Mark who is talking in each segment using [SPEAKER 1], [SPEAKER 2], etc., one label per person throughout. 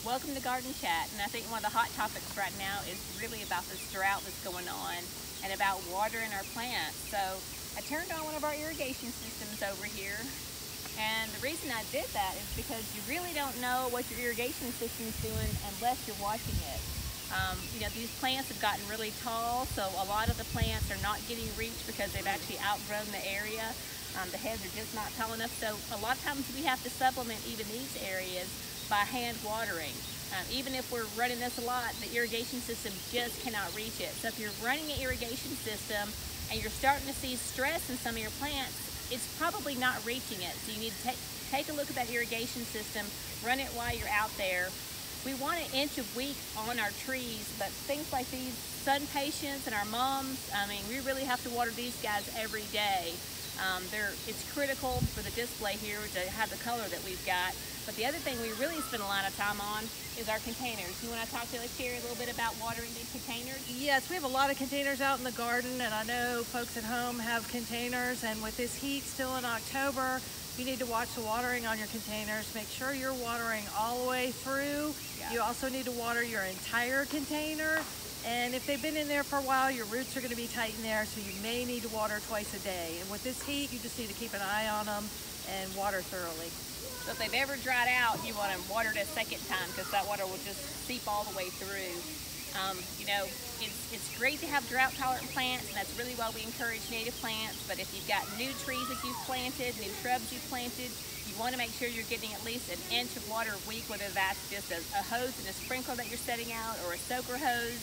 [SPEAKER 1] Welcome to Garden Chat, and I think one of the hot topics right now is really about this drought that's going on and about watering our plants. So I turned on one of our irrigation systems over here, and the reason I did that is because you really don't know what your irrigation system is doing unless you're watching it. These plants have gotten really tall, so a lot of the plants are not getting reached because they've actually outgrown the area. The heads are just not tall enough, so a lot of times we have to supplement even these areas by hand watering. Even if we're running this a lot, the irrigation system just cannot reach it. So if you're running an irrigation system and you're starting to see stress in some of your plants, it's probably not reaching it. So you need to take a look at that irrigation system, run it while you're out there. We want an inch a week on our trees, but things like these sun patients and our mums, we really have to water these guys every day. It's critical for the display here to have the color that we've got. But the other thing we really spend a lot of time on is our containers. You want to talk to us, Sherry, a little bit about watering these containers?
[SPEAKER 2] Yes, we have a lot of containers out in the garden, and I know folks at home have containers, and with this heat still in October, you need to watch the watering on your containers. Make sure you're watering all the way through. Yeah. You also need to water your entire container. And if they've been in there for a while, your roots are going to be tight in there, so you may need to water twice a day. And with this heat, you just need to keep an eye on them and water thoroughly.
[SPEAKER 1] So if they've ever dried out, you want to water it a second time because that water will just seep all the way through. It's great to have drought-tolerant plants, and that's really why we encourage native plants. But if you've got new trees that you've planted, new shrubs you've planted, you want to make sure you're getting at least an inch of water a week, whether that's just a hose and a sprinkler that you're setting out or a soaker hose.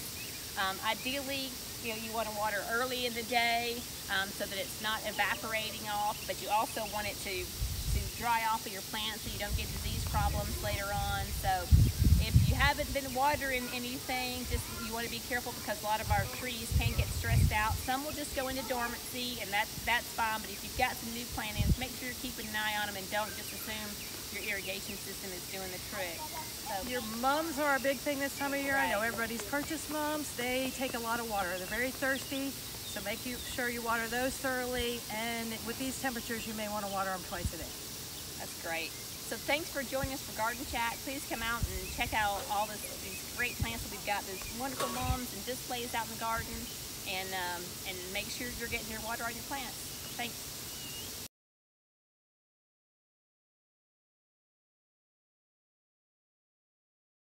[SPEAKER 1] Ideally, you want to water early in the day so that it's not evaporating off, but you also want it to dry off of your plants so you don't get disease problems later on. So if you haven't been watering anything, you want to be careful because a lot of our trees can get stressed out. Some will just go into dormancy, and that's fine, but if you've got some new plantings, make sure you're keeping an eye on them and don't just assume your irrigation system is doing the trick. So,
[SPEAKER 2] your mums are a big thing this time of year.
[SPEAKER 1] Right.
[SPEAKER 2] I know everybody's purchased mums. They take a lot of water. They're very thirsty, so make sure you water those thoroughly. And with these temperatures, you may want to water them twice a day.
[SPEAKER 1] That's great. So thanks for joining us for Garden Chat. Please come out and check out all these great plants that we've got. There's wonderful mums and displays out in the garden, and make sure you're getting your water on your plants. Thanks.